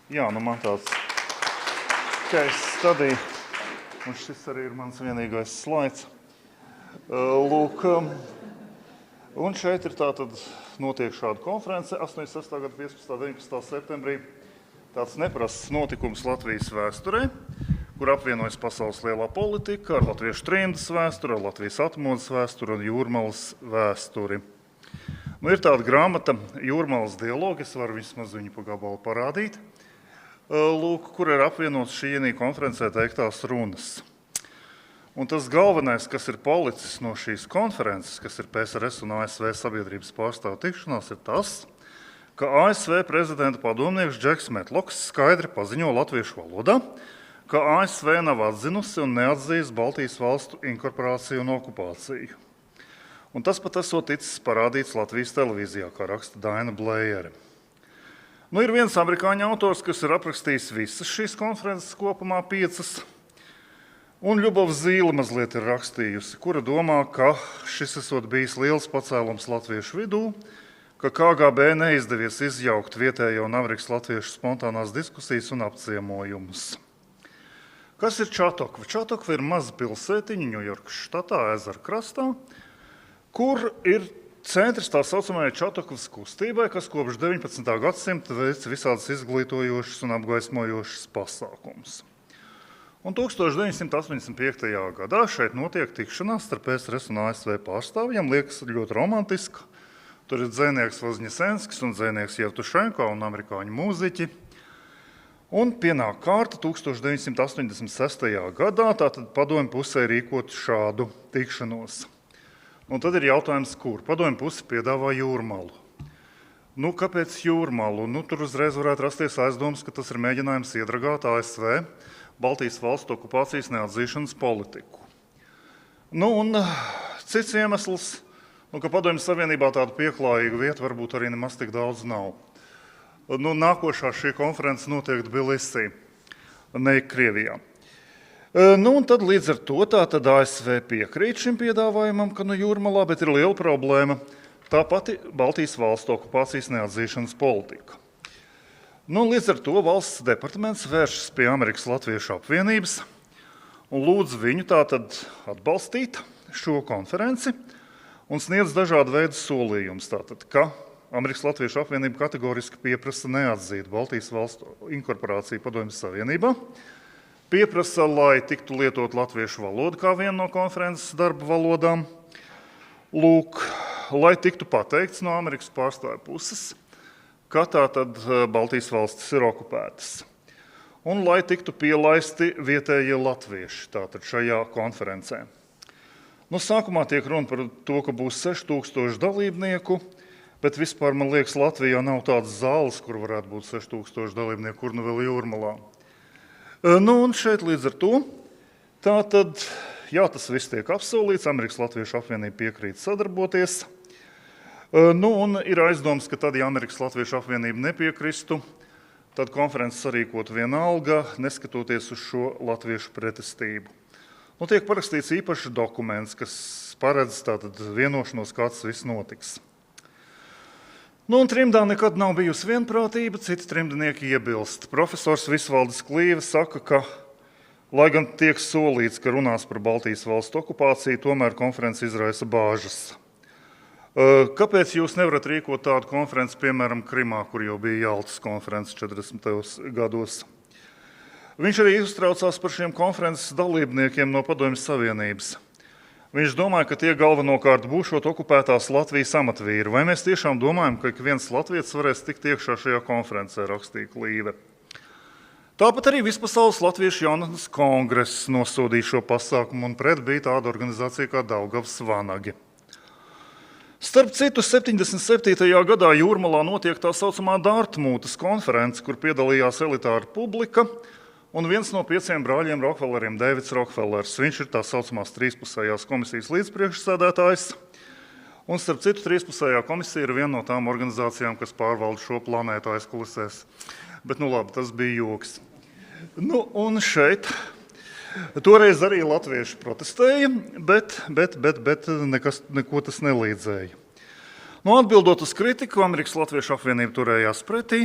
Jā, nu man tāds skaists stadija, un šis arī ir mans vienīgais slaids. Lūk, un šeit ir tātad notiek šāda konference 86. gada 15. 19. septembrī. Tāds neparasts notikums Latvijas vēsturē, kur apvienojas pasaules lielā politika ar latviešu trimdas vēsturi, ar Latvijas atmodas vēsturi un Jūrmalas vēsturi. Nu, ir tāda grāmata Jūrmalas dialogi, es varu vismaz viņu pa gabalu parādīt. Lūk, kur ir apvienots šī konferencē teiktās runas. Un tas galvenais, kas ir palicis no šīs konferences, kas ir PSRS un ASV sabiedrības pārstāvu tikšanās, ir tas, ka ASV prezidenta padomnieks Džeks Metloks skaidri paziņo latviešu valodā, ka ASV nav atzinusi un neatzīs Baltijas valstu inkorporāciju un okupāciju. Un tas pat esot ticis parādīts Latvijas televīzijā, kā raksta Daina Blējere. Nu, ir viens amerikāņu autors, kas ir aprakstījis visas šīs konferences kopumā 5, un Ļubovs Zīle mazliet ir rakstījusi, kura domā, ka šis esot bijis liels pacēlums latviešu vidū, ka KGB neizdevies izjaukt vietējo un Amerikas latviešu spontānās diskusijas un apciemojumus. Kas ir Čatokva? Čatokva ir maza pilsētiņa Ņujorkas štatā, ezera krastā, kur ir centrs tā saucamajai Čatokvas kustībai, kas kopš 19. gadsimta veic visādas izglītojošas un apgaismojošas pasākumus. Un 1985. gadā šeit notiek tikšanās starp PSRS un ASV pārstāvjiem, liekas ļoti romantiska. Tur ir dzejnieks Vozņesenskis un dzejnieks Jevtušenko un amerikāņu mūziķi. Un pienāk kārta 1986. gadā, tātad padomju pusē rīkot šādu tikšanos. Un tad ir jautājums, kur? Padomju pusi piedāvā Jūrmalu. Nu, kāpēc Jūrmalu? Nu, tur uzreiz varētu rasties aizdomas, ka tas ir mēģinājums iedragāt ASV Baltijas valstu okupācijas neatzīšanas politiku. Nu, un cits iemesls, ka Padomju Savienībā tādu pieklājīgu vietu varbūt arī nemaz tik daudz nav. Nu, nākošā šī konference notiek Tbilisī, ne Krievijā. Nu, un tad līdz ar to tātad ASV piekrīt šim piedāvājumam, ka Jūrmalā, bet ir liela problēma tā pati Baltijas valstu okupācijas neatzīšanas politika. Nu, līdz ar to valsts departaments vēršas pie Amerikas Latviešu apvienības un lūdz viņu tātad atbalstīt šo konferenci un sniedz dažādu veidu solījumus, tātad, ka Amerikas Latviešu apvienība kategoriski pieprasa neatzīt Baltijas valstu inkorporāciju Padomju Savienībā, pieprasa, lai tiktu lietot latviešu valodu kā viena no konferences darba valodām, lūk, lai tiktu pateikts no Amerikas pārstāvju puses, ka tātad Baltijas valstis ir okupētas, un lai tiktu pielaisti vietējie latvieši tātad šajā konferencē. Nu, sākumā tiek runa par to, ka būs 6000 dalībnieku, bet vispār, man liekas, Latvijā nav tādas zāles, kur varētu būt 6000 dalībnieku, kur nu vēl Jūrmalā. Nu, un šeit līdz ar to, tātad, jā, tas viss tiek apsolīts, Amerikas Latviešu apvienība piekrīt sadarboties. Nu, un ir aizdoms, ka tad, ja Amerikas Latviešu apvienība nepiekristu, tad konferences sarīkot vienalga, neskatoties uz šo latviešu pretestību. Nu, tiek parakstīts īpašs dokuments, kas paredz tātad vienošanos, kāds viss notiks. Nu, un trimdā nekad nav bijusi vienprātība, citi trimdnieki iebilst. Profesors Visvaldis Klīve saka, ka, lai gan tiek solīts, ka runās par Baltijas valstu okupāciju, tomēr konferences izraisa bāžas. Kāpēc jūs nevarat rīkot tādu konferenci, piemēram, Krimā, kur jau bija Jaltas konferences 40. gados? Viņš arī uztraucās par šiem konferences dalībniekiem no Padomju Savienības. Viņš domāja, ka tie galvenokārt būšot okupētās Latvijas amatvīri. Vai mēs tiešām domājam, ka ik viens latvietis varēs tikt iekšā šajā konferencē, rakstīja Klīve. Tāpat arī Vispasaules Latviešu jaunatnes kongress nosodīja šo pasākumu, un pret bija tāda organizācija kā Daugavas vanagi. Starp citu, 77. gadā Jūrmalā notiek tā saucamā Dārtmūtas konference, kur piedalījās elitāra publika, un viens no 5 brāļiem Rokfelleriem, Deivids Rokfellers, viņš ir tā saucamās trīspusējās komisijas līdzpriekšsēdētājs. Un starp citu, trīspusējā komisija ir viena no tām organizācijām, kas pārvalda šo planētu aizkulisēs. Bet, nu labi, tas bija joks. Nu, un šeit toreiz arī latvieši protestēja, bet neko tas nelīdzēja. Nu, atbildot uz kritiku, Amerikas Latviešu apvienība turējās pretī,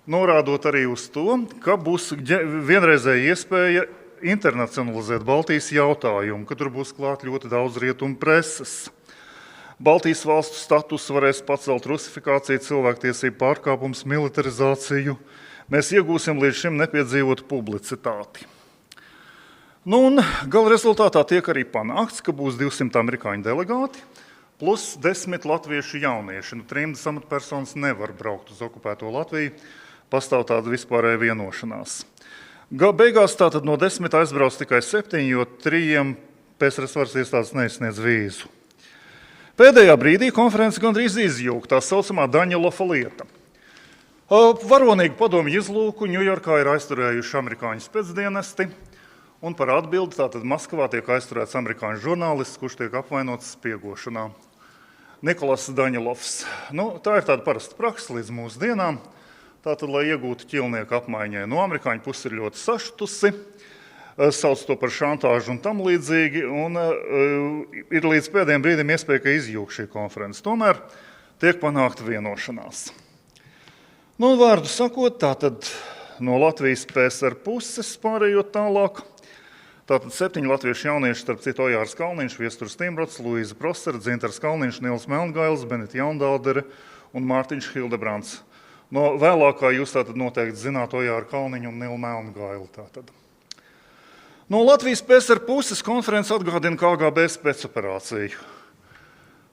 norādot arī uz to, ka būs vienreizēja iespēja internacionalizēt Baltijas jautājumu, ka tur būs klāt ļoti daudz rietumu preses. Baltijas valstu status varēs pacelt rusifikāciju, cilvēktiesību pārkāpums, militarizāciju. Mēs iegūsim līdz šim nepiedzīvotu publicitāti. Un gala rezultātā tiek arī panākts, ka būs 200 amerikāņu delegāti, plus 10 latviešu jaunieši. Trimdas amatpersonas nevar braukt uz okupēto Latviju, pastāv tāda vispārēja vienošanās. Beigās tātad no 10 aizbrauc tikai 7, jo 3 PSRS varas iestādes neizsniedz vīzu. Pēdējā brīdī konferences gandrīz izjūg tā saucamā Daņelofa lieta. Varonīgu padomju izlūku Ņujorkā ir aizturējuši amerikāņu spēcdienesti, un par atbildi tātad Maskavā tiek aizturēts amerikāņu žurnālists, kurš tiek apvainots spiegošanā. Nikolas Daņelovs. Tā ir tāda parasta praksa līdz mūsu dienām. Tātad, lai iegūtu ķilnieku apmaiņai, no amerikāņu puses ir ļoti sašutusi, sauc to par šantāžu un tam līdzīgi, un ir līdz pēdējiem brīdim iespēja, ka izjūg šī konferences. Tomēr tiek panākta vienošanās. Vārdu sakot, tātad no Latvijas PSR puses pārējot tālāk, tātad 7 latviešu jaunieši, starp citu Ojārs Kalniņš, Viesturs Timrots, Luīza Prosera, Dzintars Kalniņš, Nils Melngailis, Benita Jaundaldere un Mārtiņš Hildebrands. No vēlākā jūs tātad noteikti zināt Ojāru Kalniņu un Nilu Melngailu. Tātad. No Latvijas PSR puses konferences atgādina KGB spēcoperāciju.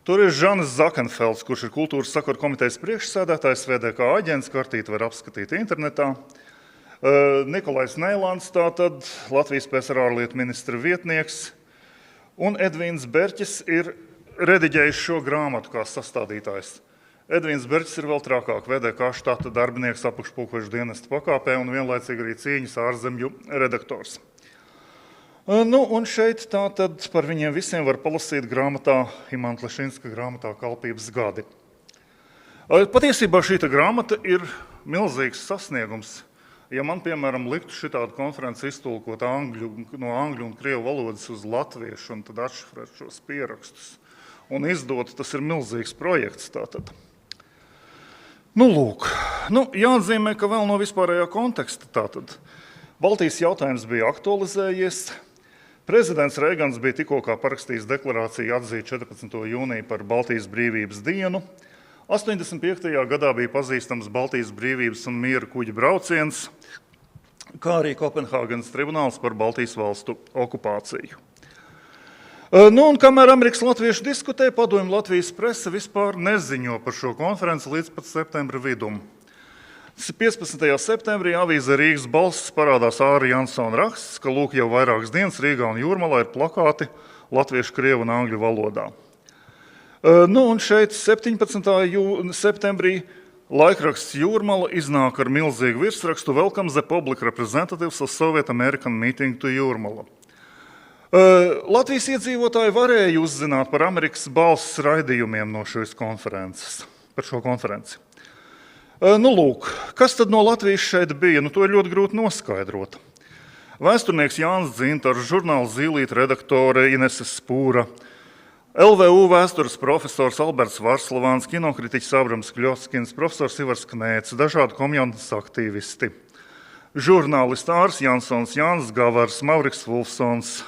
Tur ir Žanis Zakenfelds, kurš ir kultūras sakaru komitejas priekšsēdētājs, VDK aģents, kartīti var apskatīt internetā. Nikolais Neilands, tātad Latvijas PSR ārlietu ministra vietnieks, un Edvīns Berķis ir rediģējis šo grāmatu kā sastādītājs. Edvīns Berķis ir vēl trakāk, VDK štata darbinieks apakšpulkvežu dienesta pakāpē un vienlaicīgi arī cīņas ārzemju redaktors. Un šeit tātad par viņiem visiem var palasīt grāmatā, Imanta Lešinska grāmatā Kalpības gadi. Patiesībā šī grāmata ir milzīgs sasniegums. Ja man, piemēram, liktu šitādu konferenci iztulkot no angļu un krievu valodas uz latviešu un tad atšifrēt šos pierakstus un izdot, tas ir milzīgs projekts tātad. Lūk, jāatzīmē, ka vēl no vispārējā konteksta tātad. Baltijas jautājums bija aktualizējies. Prezidents Reigans bija tikko parakstījis deklarāciju atzīt 14. jūniju par Baltijas brīvības dienu. 85. gadā bija pazīstams Baltijas brīvības un miera kuģa brauciens, kā arī Kopenhāgenes tribunāls par Baltijas valstu okupāciju. Un kamēr Amerikas latvieši diskutē, padomju Latvijas prese vispār neziņo par šo konferenci līdz pat septembra vidum. 15. septembrī avīzē Rīgas balss parādās Āra Jansona raksts, ka lūk jau vairākas dienas Rīgā un Jūrmalā ir plakāti latviešu, krievu un angļu valodā. Un šeit 17. septembrī laikraksts Jūrmala iznāk ar milzīgu virsrakstu Welcome the public representatives of Soviet American meeting to Jūrmala. Latvijas iedzīvotāji varēja uzzināt par Amerikas balss raidījumiem no šīs konferences, par šo konferenci. Lūk, kas tad no Latvijas šeit bija? To ir ļoti grūti noskaidrot. Vēsturnieks Jānis Dzintars, žurnāla Zīlīte redaktore Inese Spūra, LVU vēstures profesors Alberts Varslavāns, kinokritiķis Abrams Kļoskins, profesors Ivars Knēts, dažādi komjaunas aktīvisti, žurnālisti Ārs Jansons, Jānis Gavars, Mavriks Vulfsons,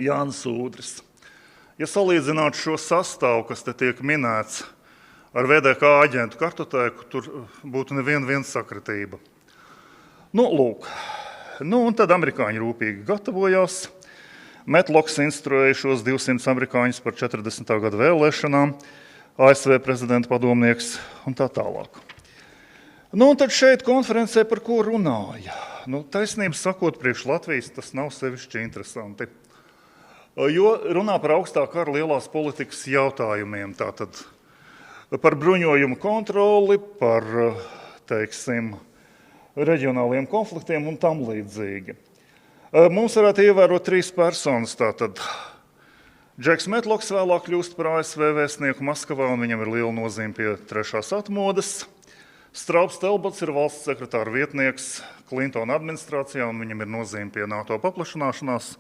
Jānis Ūdris. Ja salīdzinātu šo sastāvu, kas te tiek minēts ar VDK aģentu kartotēku, tur būtu neviena sakritība. Lūk. Un tad amerikāņi rūpīgi gatavojās. Metloks instruēja šos 200 amerikāņus par 40. gada vēlēšanām, ASV prezidenta padomnieks un tā tālāk. Un tad šeit konferencē par ko runāja. Taisnība sakot, priekš Latvijas tas nav sevišķi interesanti. Jo runā par augstā kara lielās politikas jautājumiem, tātad par bruņojumu kontroli, par, reģionāliem konfliktiem un tam līdzīgi. Mums varētu ievērot 3 personas, tātad Džeks Metloks vēlāk kļūst par ASV vēstnieku Maskavā, un viņam ir liela nozīme pie 3. atmodas. Straups Telbots ir valsts sekretāra vietnieks Klintona administrācijā, un viņam ir nozīme pie NATO paplašanāšanās.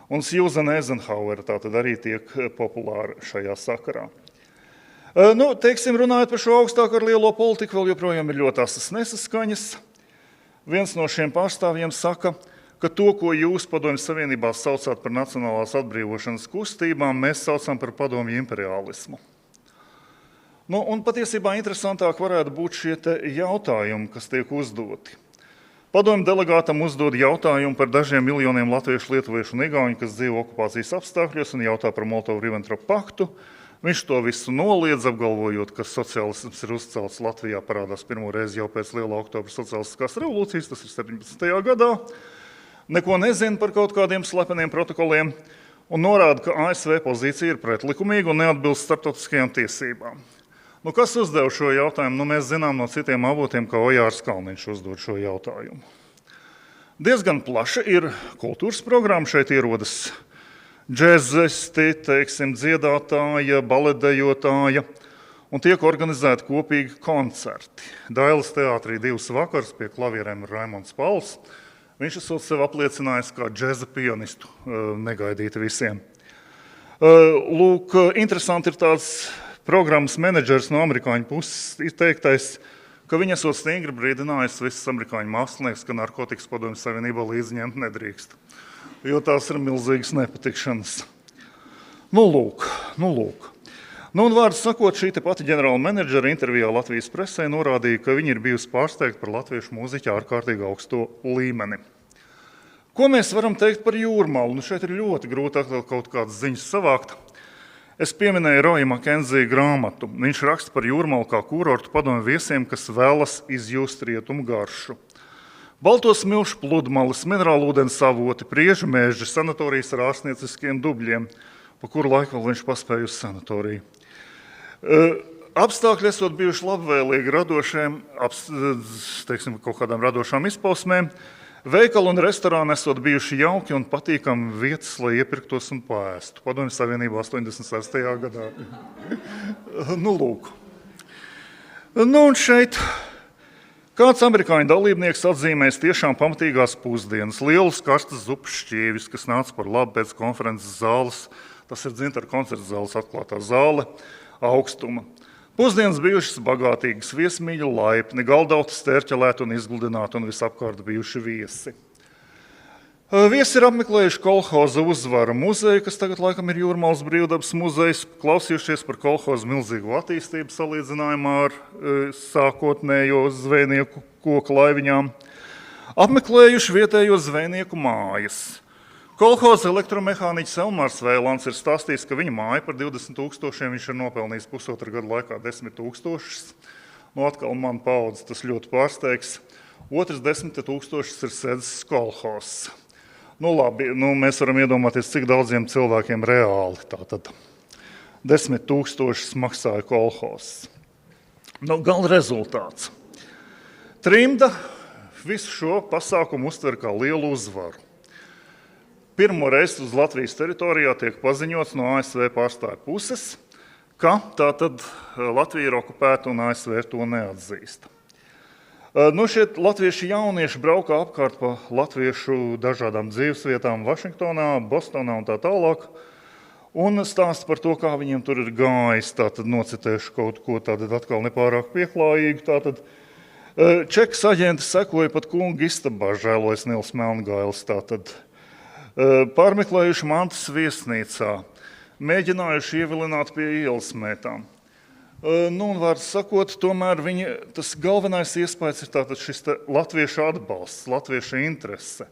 Un Sjūzana Eizenhauera tātad arī tiek populāra šajā sakarā. Teiksim, runājot par šo augstāku ar lielo politiku, vēl joprojām ir ļoti asas nesaskaņas. Viens no šiem pārstāvjiem saka, ka to, ko jūs Padomju Savienībā saucāt par nacionālās atbrīvošanas kustībām, mēs saucam par padomju imperialismu. Un patiesībā interesantāk varētu būt šie jautājumi, kas tiek uzdoti. Padomju delegātam uzdod jautājumu par dažiem miljoniem latviešu, lietuviešu un igauņu, kas dzīvo okupācijas apstākļos un jautā par Molotovu-Ribbentropa paktu. Viņš to visu noliedz, apgalvojot, ka sociālisms ir uzcelts Latvijā, parādās pirmo reizi jau pēc Lielā oktobra sociālistiskās revolūcijas, tas ir 17. gadā. Neko nezina par kaut kādiem slepeniem protokoliem un norāda, ka ASV pozīcija ir pretlikumīga un neatbilst starptautiskajām tiesībām. Kas uzdev šo jautājumu? Mēs zinām no citiem avotiem, ka Ojārs Kalniņš uzdod šo jautājumu. Diezgan plaša ir kultūras programma, šeit ierodas džezisti, dziedātāja, baletdejotāja, un tiek organizēti kopīgi koncerti. Dailes teātrī 2 vakars pie klavierēm ir Raimonds Pauls. Viņš esot sev apliecinājis kā džeza pianistu, negaidīti visiem. Interesanti ir tāds programmas menedžers no amerikāņu puses izteiktais, ka viņi esot stingri brīdinājis visas amerikāņu mākslinieks, ka narkotikas Padomju Savienībā līdzi ņemt nedrīkst, jo tās ir milzīgas nepatikšanas. Lūk. Un vārdu sakot, šī pati ģenerāla menedžera intervijā Latvijas presē norādīja, ka viņi ir bijusi pārsteigti par latviešu mūziķu ārkārtīgi augsto līmeni. Ko mēs varam teikt par Jūrmalu? Šeit ir ļoti grūti atkal kaut kādas ziņas savākt. Es pieminēju Roja Makenzija grāmatu. Viņš raksta par Jūrmalu kā kurortu padomju viesiem, kas vēlas izjust rietumu garšu. Balto smilšu pludmales, minerālūdens avoti, priežu meži, sanatorijas ar ārstnieciskiem dubļiem, pa kuru laiku vēl viņš paspēja uz sanatoriju. Apstākļi esot bijuši labvēlīgi radošiem, kaut kādām radošām izpausmēm, veikali un restorāni esot bijuši jauki un patīkami vietas, lai iepirktos un pāēstu. Padomju Savienībā 86. gadā. Lūk. Un šeit kāds amerikāņu dalībnieks atzīmēs tiešām pamatīgās pusdienas, lielus karstas zupas šķievis, kas nāca par labu pēc konferences zāles. Tas ir Dzintara koncerta zāles atklātā zāle, augstuma. Pusdienas bijušas bagātīgas, viesmīļu laipni, galdauti stērķelēti un izgludināti un visapkārt bijuši viesi. Viesi ir apmeklējuši kolhoza Uzvara muzeju, kas tagad laikam ir Jūrmalas brīvdabas muzejs, klausījušies par kolhoza milzīgo attīstību salīdzinājumā ar sākotnējo zvejnieku koku laiviņām, apmeklējuši vietējo zvejnieku mājas. Kolhoza elektromehāniķis Elmārs Vēlants ir stāstījis, ka viņa māja par 20 000 viņš ir nopelnījis pusotru gadu laikā 10 000. Atkal man paudze tas ļoti pārsteigs. Otrs 10 000 ir sēdzis kolhozs. Labi, mēs varam iedomāties, cik daudziem cilvēkiem reāli tātad 10 000 maksāja kolhozs. Gala rezultāts. Trimda visu šo pasākumu uztver kā lielu uzvaru. Pirmo reizi uz Latvijas teritorijā tiek paziņots no ASV pārstāvju puses, ka tātad Latvija ir okupēta un ASV to neatzīst. Šie latvieši jaunieši braukā apkārt pa latviešu dažādām dzīvesvietām Vašingtonā, Bostonā un tā tālāk, un stāsta par to, kā viņiem tur ir gājis, tātad nocitējuši kaut ko tātad atkal nepārāk pieklājīgu, tātad Čekas aģenti sekoja pat kunga istabā, žēlojas Nils Melngailis, tātad pārmeklējuši Mantas viesnīcā, mēģinājuši ievilināt pie ielas mētām. Vārds sakot, tomēr tas galvenais iespējas ir tātad šis latviešu atbalsts, latviešu interese.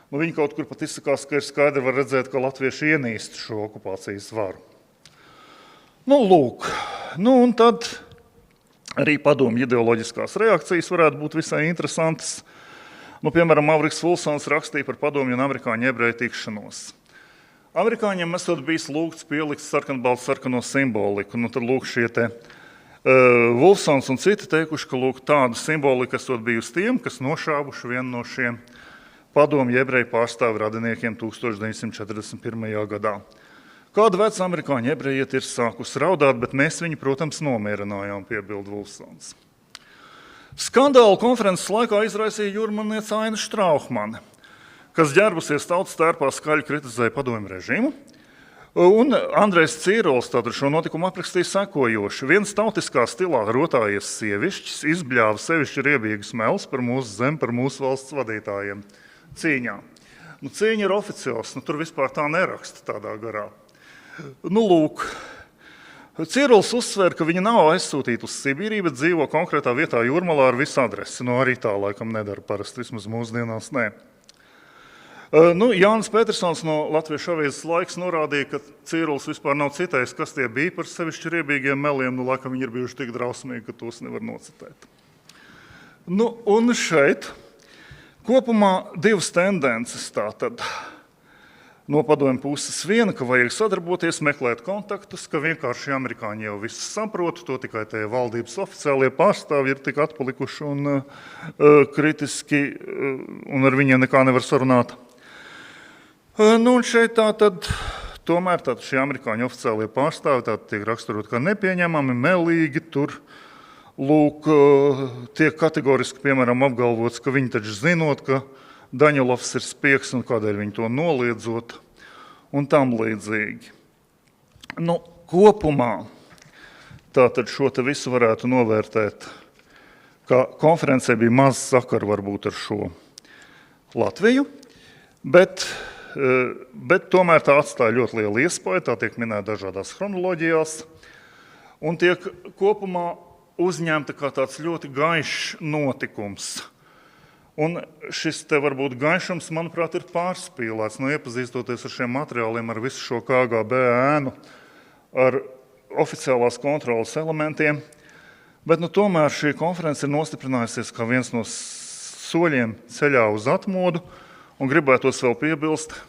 Viņi kaut kur pat izsakās, ka ir skaidri var redzēt, ka latvieši ienīst šo okupācijas varu. Lūk, un tad arī padomju ideoloģiskās reakcijas varētu būt visai interesantas. Piemēram, Mavriks Fulsons rakstīja par padomju un amerikāņu ebreju tikšanos. Amerikāņiem esot bijis lūgts pielikt sarkanbaltu-sarkano simboliku. Tad lūk šie Fulsons un citi teikuši, ka lūk tādu simboliku esot bijusi tiem, kas nošāvuši vienu no šiem padomju ebreju pārstāvu radiniekiem 1941. gadā. Kāda veca amerikāņu ebrejieti ir sākus raudāt, bet mēs viņu, protams, nomierinājām, piebilda Fulsons. Skandālu konferences laikā izraisīja jūrmalniece Aina Štrauhmane, kas ģērbusies tautas tērpā skaļi kritizēja padomju režīmu Un Andrejs Cīrulis tātad šo notikumu aprakstīja sekojoši. Viens tautiskā stilā rotājies sievišķis izbļāva sevišķi riebīgas melas par mūsu zemi, par mūsu valsts vadītājiem cīņā. Cīņa ir oficiāls, tur vispār tā neraksta tādā garā. Lūk, Cīrulis uzsver, ka viņa nav aizsūtīta uz Sibīriju, bet dzīvo konkrētā vietā Jūrmalā ar visu adresi. Arī tā laikam nedara parasti, vismaz mūsdienās nē. Jānis Petersons no Latviešu avīzes Laiks norādīja, ka Cīrulis vispār nav citējis, kas tie bija par sevišķi riebīgiem meliem. Laikam viņi ir bijuši tik drausmīgi, ka tos nevar nocitēt. Un šeit kopumā divas tendences tātad. No padomju puses viena, ka vajag sadarboties, meklēt kontaktus, ka vienkārši amerikāņi jau visu saprot, to tikai tie valdības oficiālie pārstāvji ir tik atpalikuši un kritiski, un ar viņiem nekā nevar sarunāt. Un šeit tomēr šie amerikāņu oficiālie pārstāvji tiek raksturot kā nepieņemami, melīgi, tur tiek kategoriski, piemēram, apgalvots, ka viņi taču zinot, ka Daņilovs ir spiegs un kādēļ viņi to noliedzot un tam līdzīgi. Kopumā tātad šo te visu varētu novērtēt, ka konferencē bija maz sakaru varbūt ar šo Latviju, bet tomēr tā atstāja ļoti lielu iespēju, tā tiek minēta dažādās chronoloģijās un tiek kopumā uzņemta kā tāds ļoti gaišs notikums. Un šis te varbūt gaišums, manuprāt, ir pārspīlēts. Iepazīstoties ar šiem materiāliem, ar visu šo KGB ēnu, ar oficiālās kontrolas elementiem, bet tomēr šī konference ir nostiprinājusies kā viens no soļiem ceļā uz atmodu, un gribētos vēl piebilst,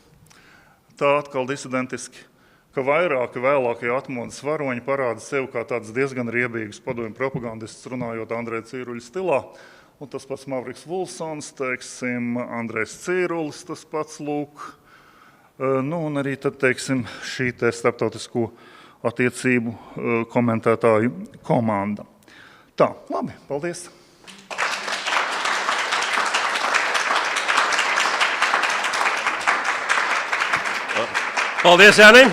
tā atkal disidentiski, ka vairāki vēlākie atmodas varoņi parāda sevi kā tāds diezgan riebīgs padomju propagandists, runājot Andreja Cīruļa stilā. Un tas pats Mavriks Vulsons, teiksim, Andrejs Cīrulis, tas pats lūk. Un arī tad, teiksim, šī te starptautisko attiecību komentētāju komanda. Tā, labi, paldies. Paldies, Jāni.